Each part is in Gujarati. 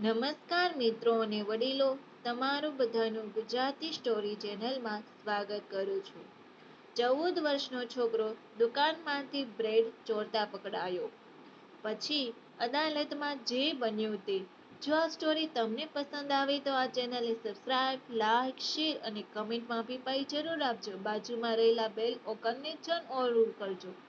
નમસ્કાર મિત્રો અને વડીલો, તમારું બધાનું ગુજરાતી સ્ટોરી ચેનલમાં સ્વાગત કરું છું. 14 વર્ષનો છોકરો દુકાનમાંથી બ્રેડ ચોરતા પકડાયો. પછી અદાલતમાં જે બન્યું તે. જો આ સ્ટોરી તમને પસંદ આવે તો આ ચેનલને સબસ્ક્રાઇબ, લાઇક, શેર અને કમેન્ટમાં બી પાઈ જરૂર આપજો. બાજુમાં રહેલા બેલ આઇકનને જન ઓર કરજો.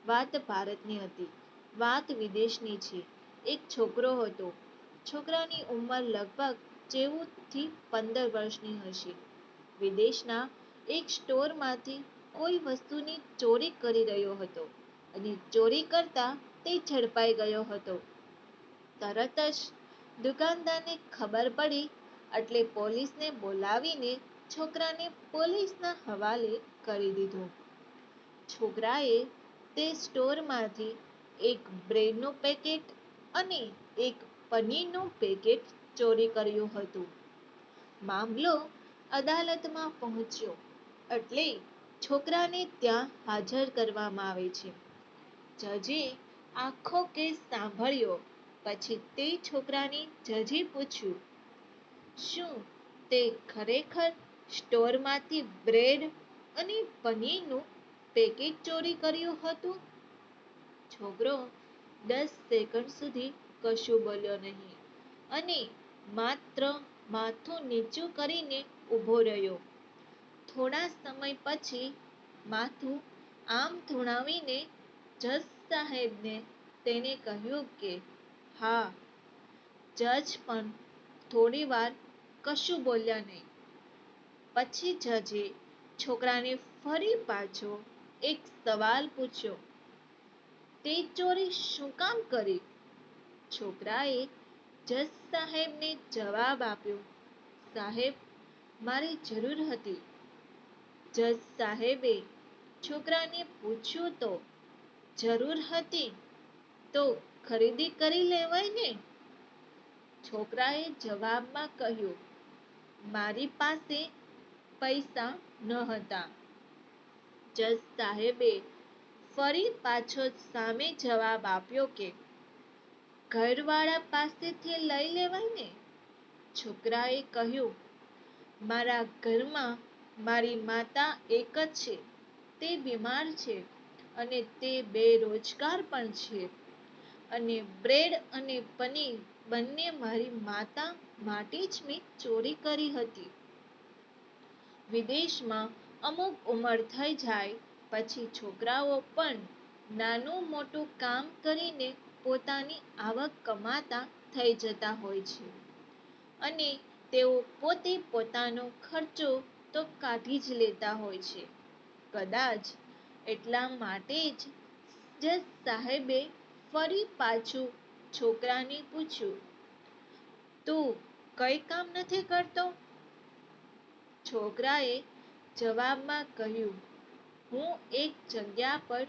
વાત ભારતની હતી, વાત વિદેશની છે. એક છોકરો હતો. છોકરાની ઉંમર લગભગ 14 થી 15 વર્ષની હશે. વિદેશના એક સ્ટોરમાંથી કોઈ વસ્તુની ચોરી કરી રહ્યો હતો અને ચોરી કરતા તે ઝડપાઈ ગયો હતો. તરત જ દુકાનદારને ખબર પડી એટલે પોલીસને બોલાવીને છોકરાને પોલીસના હવાલે કરી દીધો. છોકરાએ તે સ્ટોરમાંથી એક બ્રેડનું પેકેટ અને એક પનીરનું પેકેટ ચોરી કર્યું હતું. મામલો અદાલતમાં પહોંચ્યો એટલે છોકરાને ત્યાં હાજર કરવામાં આવે છે. જજે આખો કેસ સાંભળ્યો પછી તે છોકરાને જજે પૂછ્યું, શું તે ખરેખર સ્ટોરમાંથી બ્રેડ અને પનીરનું પેકેટ ચોરી કર્યું હતું? છોકરો 10 સેકન્ડ સુધી કશું બોલ્યો નહીં અને માત્ર માથું નીચું કરીને ઊભો રહ્યો. થોડા સમય પછી માથું આમ ધુણાવીને જજ સાહેબને તેણે કહ્યું કે હા. જજ પણ થોડીવાર કશું બોલ્યા નહીં. પછી જજે છોકરાને ફરી પાછો એક સવાલ પૂછ્યો, તે ચોરી શું કામ કરી? છોકરાએ જજ સાહેબને જવાબ આપ્યો, સાહેબ, મારી જરૂર હતી. જજ સાહેબે છોકરાને પૂછ્યું, તો જરૂર હતી તો ખરીદી કરી લેવાય ને? છોકરાએ જવાબમાં કહ્યું, મારી પાસે પૈસા નહોતા. જજ સાહેબે ફરી પાછો સામે જવાબ આપ્યો કે ઘરવાળા પાસેથી લઈ લેવાય ને? છોકરાએ કહ્યું, મારા ઘરમાં મારી માતા એક જ છે. તે બીમાર છે અને તે બેરોજગાર પણ છે અને બ્રેડ અને પનીર બંને મારી માતા માટે જ મેં ચોરી કરી હતી. વિદેશમાં અમુક ઉંમર થઈ જાય પછી છોકરાઓ પણ નાનું મોટું કામ કરીને પોતાની આવક કમાતા થઈ જતા હોય છે અને તેઓ પોતે પોતાનો ખર્ચો તો કાઢી જ લેતા હોય છે. કદાચ એટલા માટે જ જજ સાહેબે ફરી પાછું છોકરાને પૂછ્યું, તું કંઈ કામ નથી કરતો? છોકરાએ જવાબમાં કહ્યું, હું એક જગ્યા પર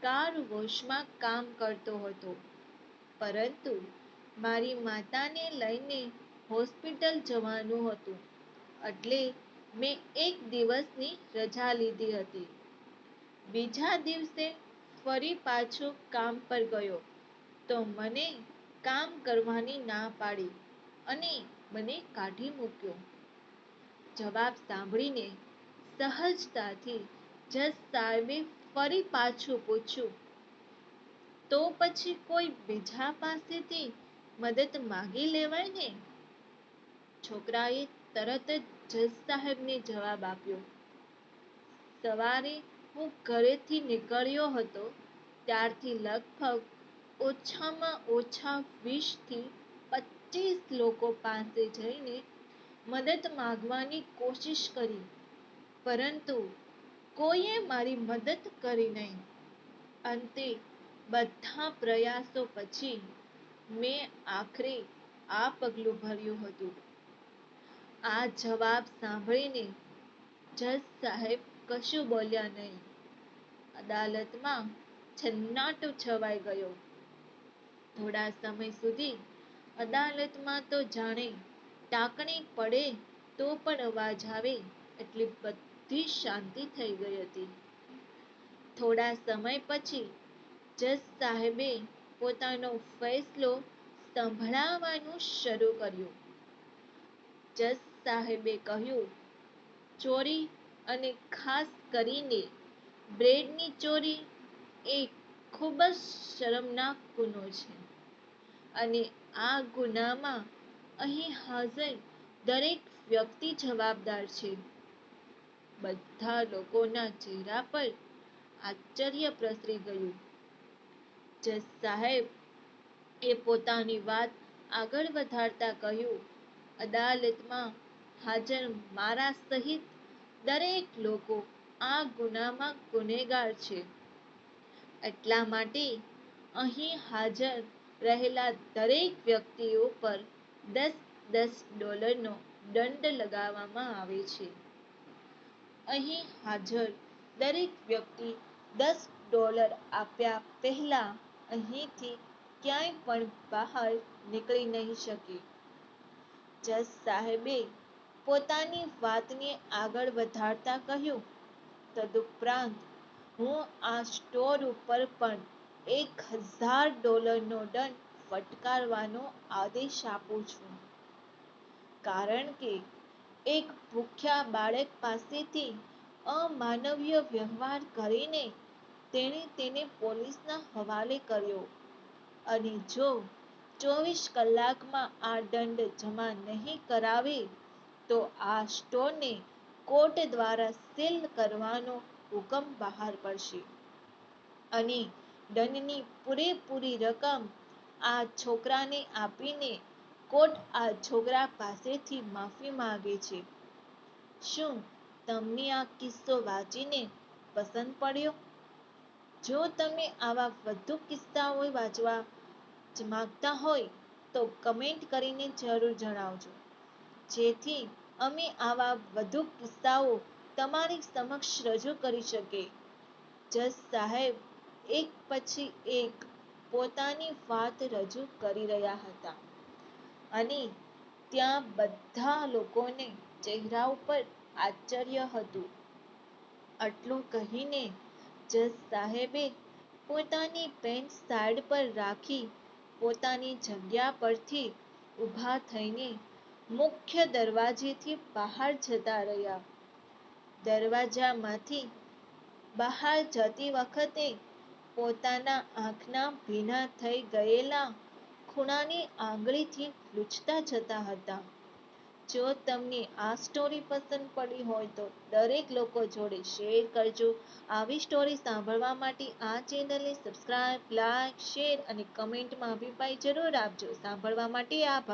કાર વોશમાં કામ કરતો હતો, પરંતુ મારી માતાને લઈને હોસ્પિટલ જવાનું હતું એટલે મેં એક દિવસની રજા લીધી હતી. બીજા દિવસે ફરી પાછો કામ પર ગયો તો મને કામ કરવાની ના પાડી અને મને કાઢી મૂક્યો. જવાબ સાંભળીને સહજતાથી જજ સાહેબે ફરી પાછું પૂછ્યું, તો પછી કોઈ બીજા પાસેથી મદદ માંગી લેવાય ને? છોકરાએ તરત જ જજ સાહેબને જવાબ આપ્યો, સવારે હું ઘરેથી નીકળ્યો હતો ત્યારથી લગભગ ઓછામાં ઓછા 20 થી 25 લોકો પાસે જઈને મદદ માંગવાની કોશિશ કરી, પરંતુ કોઈએ મારી મદદ કરી નહીં. અંતે બધા પ્રયાસો પછી મેં આખરે આ પગલું ભર્યું હતું. આ જવાબ સાંભળીને જજ સાહેબ કશું બોલ્યા નહીં. અદાલતમાં સન્નાટો છવાઈ ગયો. થોડા સમય સુધી અદાલતમાં તો જાણે ટાંકણી પડે તો પણ અવાજ આવે એટલી બધી શાંતિ થઈ ગઈ હતી. થોડા સમય પછી જજ સાહેબે પોતાનો ફેસલો સંભળાવવાનું શરૂ કર્યું. જજ સાહેબે કહ્યું, ચોરી અને ખાસ કરીને બ્રેડની ચોરી એ ખૂબ જ શરમનાક ગુનો છે અને આ ગુનામાં અહીં હાજર દરેક વ્યક્તિ જવાબદાર છે. બધા લોકોના ચહેરા પર આશ્ચર્ય પ્રસરી ગયું. જજ સાહેબ એ પોતાની વાત આગળ વધારતા કહ્યું, અદાલતમાં હાજર મારા સહિત દરેક લોકો આ ગુનામાં ગુનેગાર છે. એટલા માટે અહીં હાજર રહેલા દરેક વ્યક્તિઓ પર $10 દંડ લગાવવામાં આવે છે. અહીં હાજર દરેક વ્યક્તિ $10 આપ્યા પહેલા અહીંથી ક્યાંય પણ બહાર નીકળી નહીં શકે. જજ સાહેબે પોતાની વાતને આગળ વધારતા કહ્યું, તદુપરાંત હું આ સ્ટોર ઉપર પણ $1000 નો દંડ ફટકારવાનો આદેશ આપું છું. કારણ કે એક ભૂખ્યા બાળક પાસેથી અમાનવીય વ્યવહાર કરીને તેણે તેને પોલીસના હવાલે કર્યો અને જો 24 કલાકમાં આ દંડ જમા નહીં કરાવે તો આ સ્ટોરને કોર્ટ દ્વારા સીલ કરવાનો હુકમ બહાર પડશે અને દંડની પૂરેપૂરી રકમ આ છોકરાને આપીને કોર્ટ આ છોકરા પાસેથી માફી માંગે છે. શું તમને આ કિસ્સો વાંચીને પસંદ પડ્યો? જો તમે આવા વધુ કિસ્સાઓ વાંચવા માંગતા હોય તો કમેન્ટ કરીને જરૂર જણાવજો, જેથી અમે આવા વધુ કિસ્સાઓ તમારી સમક્ષ રજૂ કરી શકીએ. જજ સાહેબ એક પછી એક પોતાની વાત રજૂ કરી રહ્યા હતા અને ત્યાં બધા લોકોને ચહેરા ઉપર આશ્ચર્ય હતું. આટલું કહીને જજ સાહેબે પોતાની પેન્ટ સાઈડ પર રાખી પોતાની જગ્યા પરથી ઊભા થઈને મુખ્ય દરવાજેથી બહાર જતા રહ્યા. દરવાજામાંથી બહાર જતી વખતે પોતાના આંખના ભીના થઈ ગયેલા ખૂણાની આંગળીથી લૂછતા જતા હતા. જો તમને આ સ્ટોરી પસંદ પડી હોય તો દરેક લોકો જોડે શેર કરજો. આવી સ્ટોરી સાંભળવા માટે આ ચેનલને સબસ્ક્રાઇબ, લાઇક, શેર અને કમેન્ટમાં અભિપ્રાય જરૂર આપજો. સાંભળવા માટે આભાર.